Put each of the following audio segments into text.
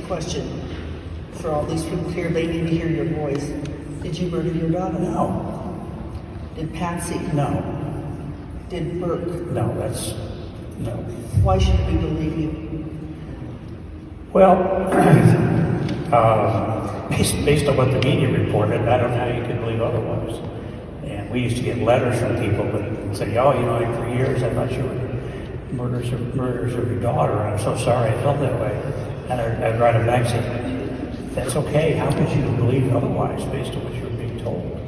question for all these people here. They need to hear your voice. Did you murder your daughter? No. Did Patsy? No. Did Burke? No, no. Why should we believe you? Well, based on what the media reported, I don't know how you could believe otherwise. And we used to get letters from people that say, oh, for years I thought you were murders of your daughter, and I'm so sorry I felt that way. And I'd write them back saying, that's okay, how could you believe otherwise based on what you were being told?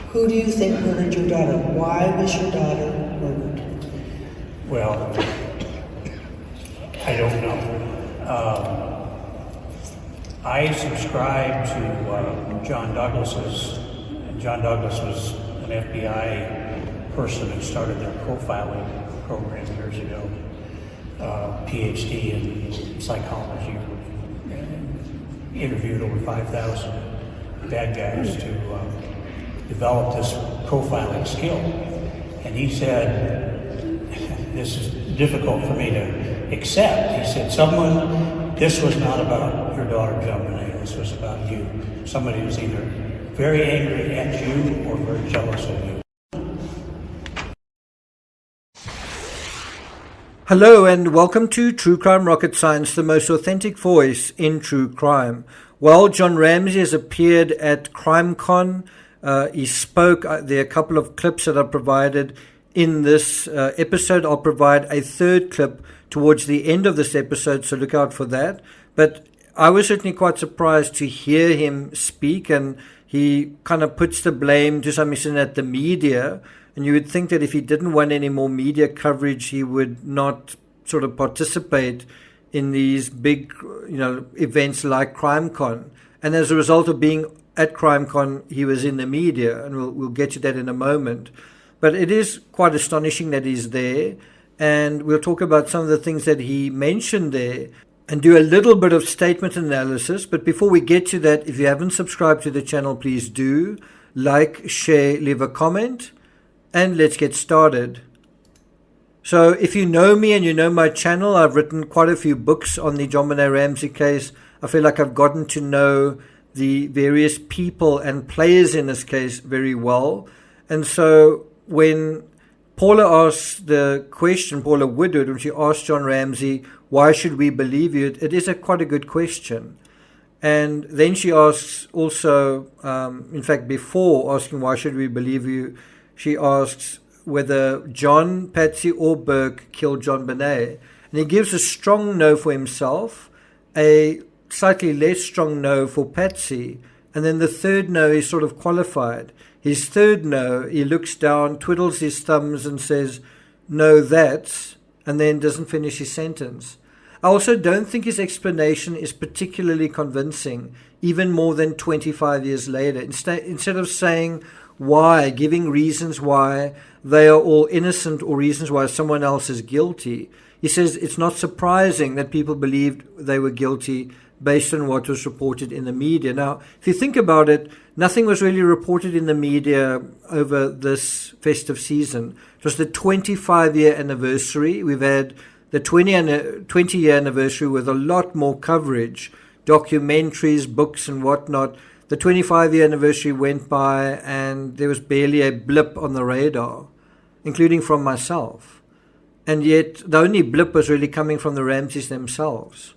Who do you think murdered your daughter? Why was your daughter murdered? Well, I don't know. I subscribe to John Douglas's. John Douglas was an FBI person who started their profiling program years ago, PhD in psychology, and interviewed over 5,000 bad guys to develop this profiling skill. And he said, this is difficult for me to accept. He said, this was not about your daughter, John Bonet, this was about you. Somebody who's either very angry at you or very jealous of you. Hello and welcome to True Crime Rocket Science, the most authentic voice in true crime. Well, John Ramsey has appeared at CrimeCon. He spoke. There are a couple of clips that are provided in this episode. I'll provide a third clip towards the end of this episode, so look out for that. But I was certainly quite surprised to hear him speak, and he kind of puts the blame to some extent at the media. And you would think that if he didn't want any more media coverage, he would not sort of participate in these big, events like CrimeCon. And as a result of being at CrimeCon, he was in the media, and we'll get to that in a moment. But it is quite astonishing that he's there, and we'll talk about some of the things that he mentioned there and do a little bit of statement analysis. But before we get to that, if you haven't subscribed to the channel, please do. Like, share, leave a comment, and let's get started. So if you know me and you know my channel, I've written quite a few books on the John Bonet Ramsey case. I feel like I've gotten to know the various people and players in this case very well. And so when Paula asked the question, Paula Woodward, when she asked John Ramsey, why should we believe you? It is quite a good question. And then she asks also, in fact, before asking why should we believe you, she asks whether John, Patsy, or Burke killed John Bonet. And he gives a strong no for himself, a slightly less strong no for Patsy, and then the third no is sort of qualified. His third no, he looks down, twiddles his thumbs and says, no, that's, and then doesn't finish his sentence. I also don't think his explanation is particularly convincing, even more than 25 years later. Instead of saying why, giving reasons why they are all innocent or reasons why someone else is guilty, he says it's not surprising that people believed they were guilty based on what was reported in the media. Now, if you think about it, nothing was really reported in the media over this festive season. It was the 25-year anniversary. We've had the 20-year anniversary with a lot more coverage, documentaries, books, and whatnot. The 25-year anniversary went by, and there was barely a blip on the radar, including from myself. And yet, the only blip was really coming from the Ramseys themselves.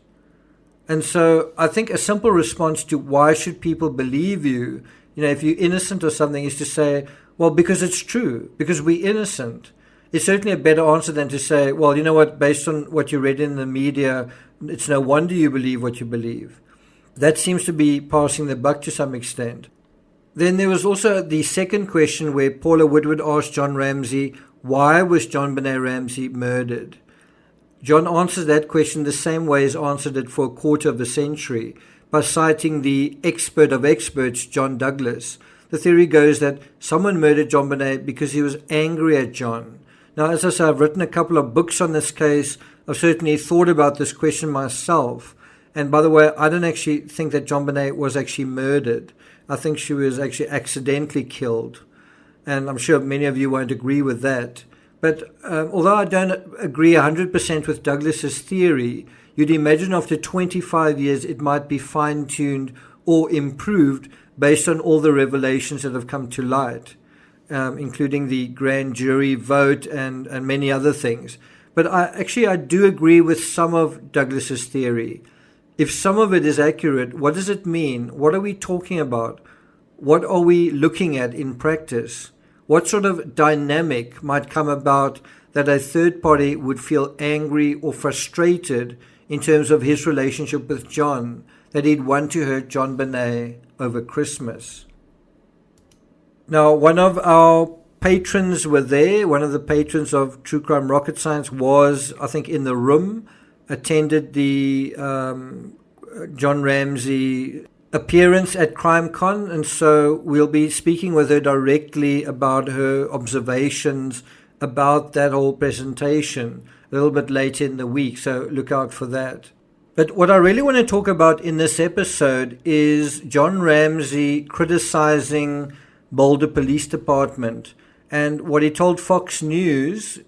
And so I think a simple response to why should people believe you, if you're innocent or something, is to say, well, because it's true, because we're innocent. It's certainly a better answer than to say, well, you know what, based on what you read in the media, it's no wonder you believe what you believe. That seems to be passing the buck to some extent. Then there was also the second question where Paula Woodward asked John Ramsey, why was John Bonet Ramsey murdered? John answers that question the same way he's answered it for a quarter of a century, by citing the expert of experts, John Douglas. The theory goes that someone murdered John Bonet because he was angry at John. Now, as I say, I've written a couple of books on this case. I've certainly thought about this question myself. And by the way, I don't actually think that John Bonet was actually murdered. I think she was actually accidentally killed. And I'm sure many of you won't agree with that. But although I don't agree 100% with Douglas's theory, you'd imagine after 25 years it might be fine-tuned or improved based on all the revelations that have come to light, including the grand jury vote and many other things. But I do agree with some of Douglas's theory. If some of it is accurate, what does it mean? What are we talking about? What are we looking at in practice? What sort of dynamic might come about that a third party would feel angry or frustrated in terms of his relationship with John, that he'd want to hurt John Bonet over Christmas? Now, one of our patrons were there. One of the patrons of True Crime Rocket Science was, I think, in the room, attended the John Ramsey appearance at CrimeCon, and so we'll be speaking with her directly about her observations about that whole presentation a little bit later in the week, so look out for that. But what I really want to talk about in this episode is John Ramsey criticizing Boulder Police Department. And what he told Fox News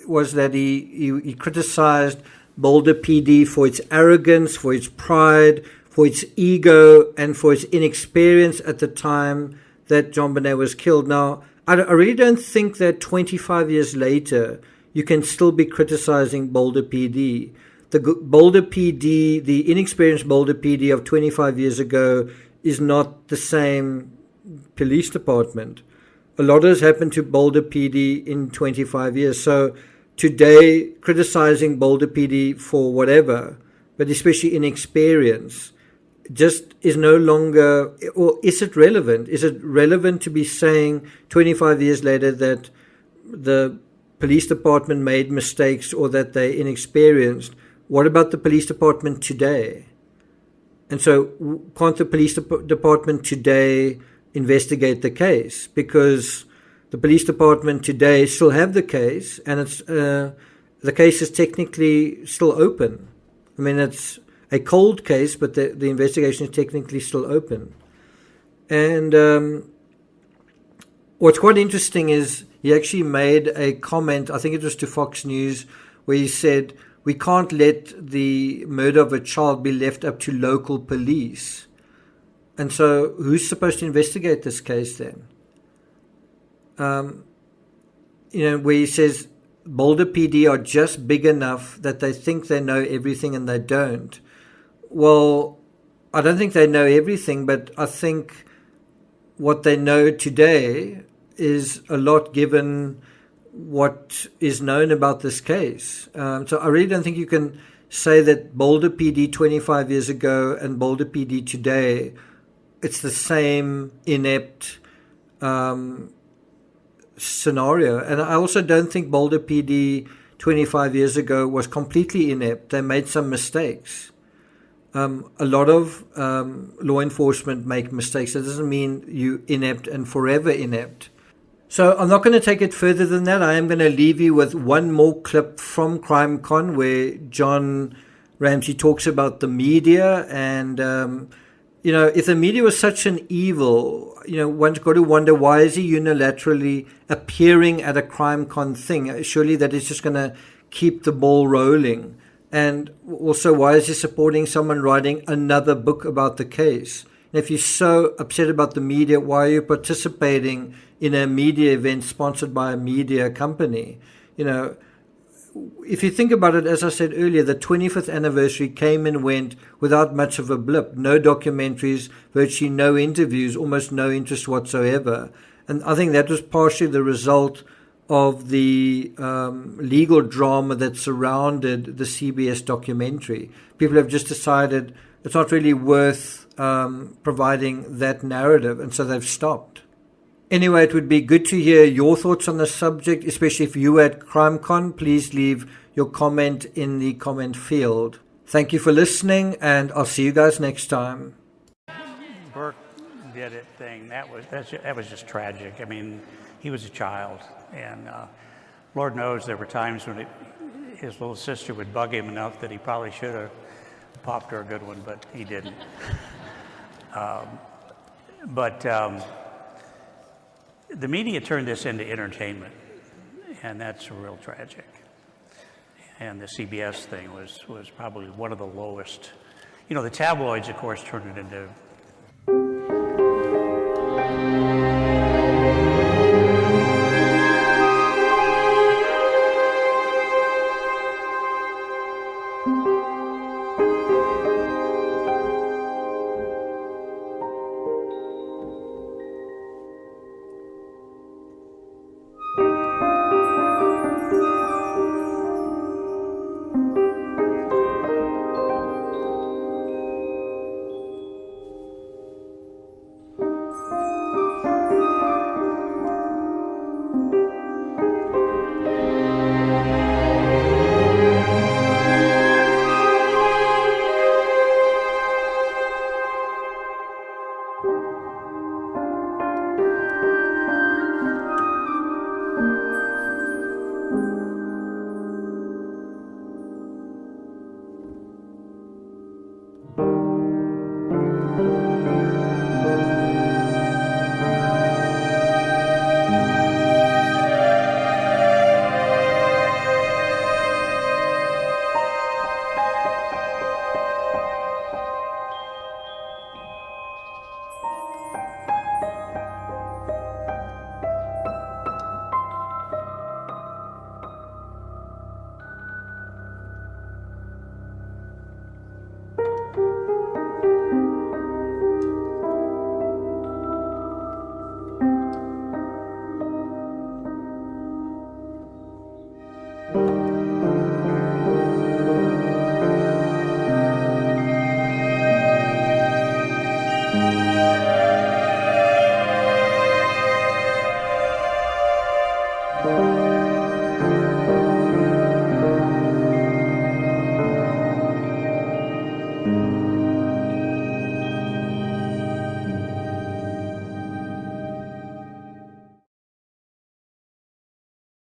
was that he criticized Boulder PD for its arrogance, for its pride, for its ego, and for its inexperience at the time that John Bonet was killed. Now, I really don't think that 25 years later you can still be criticizing Boulder PD. The Boulder PD, the inexperienced Boulder PD of 25 years ago is not the same police department. A lot has happened to Boulder PD in 25 years. So today, criticizing Boulder PD for whatever, but especially inexperience, just is no longer, or is it relevant? Is it relevant to be saying 25 years later that the police department made mistakes or that they're inexperienced? What about the police department today? And so can't the police department today investigate the case? Because the police department today still have the case, and it's the case is technically still open. I mean, it's a cold case, but the investigation is technically still open. And what's quite interesting is he actually made a comment, I think it was to Fox News, where he said, we can't let the murder of a child be left up to local police. And so who's supposed to investigate this case then? Where he says Boulder PD are just big enough that they think they know everything and they don't. Well, I don't think they know everything, but I think what they know today is a lot given what is known about this case. So I really don't think you can say that Boulder PD 25 years ago and Boulder PD today, it's the same inept scenario. And I also don't think Boulder PD 25 years ago was completely inept. They made some mistakes. A lot of law enforcement make mistakes. That doesn't mean you inept and forever inept. So I'm not going to take it further than that. I am going to leave you with one more clip from CrimeCon where John Ramsey talks about the media. And, if the media was such an evil, one's got to wonder, why is he unilaterally appearing at a CrimeCon thing? Surely that is just going to keep the ball rolling. And also, why is he supporting someone writing another book about the case? And if you're so upset about the media, why are you participating in a media event sponsored by a media company? If you think about it, as I said earlier, the 25th anniversary came and went without much of a blip. No documentaries, virtually no interviews, almost no interest whatsoever. And I think that was partially the result of the legal drama that surrounded the CBS documentary. People have just decided it's not really worth providing that narrative, and so they've stopped. Anyway, it would be good to hear your thoughts on the subject, especially if you were at CrimeCon. Please leave your comment in the comment field. Thank you for listening, and I'll see you guys next time. Burke did it thing. That was just tragic. I mean, he was a child, and Lord knows there were times when his little sister would bug him enough that he probably should have popped her a good one, but he didn't. The media turned this into entertainment, and that's real tragic. and the CBS thing was probably one of the lowest. You know, the tabloids, of course, turned it into.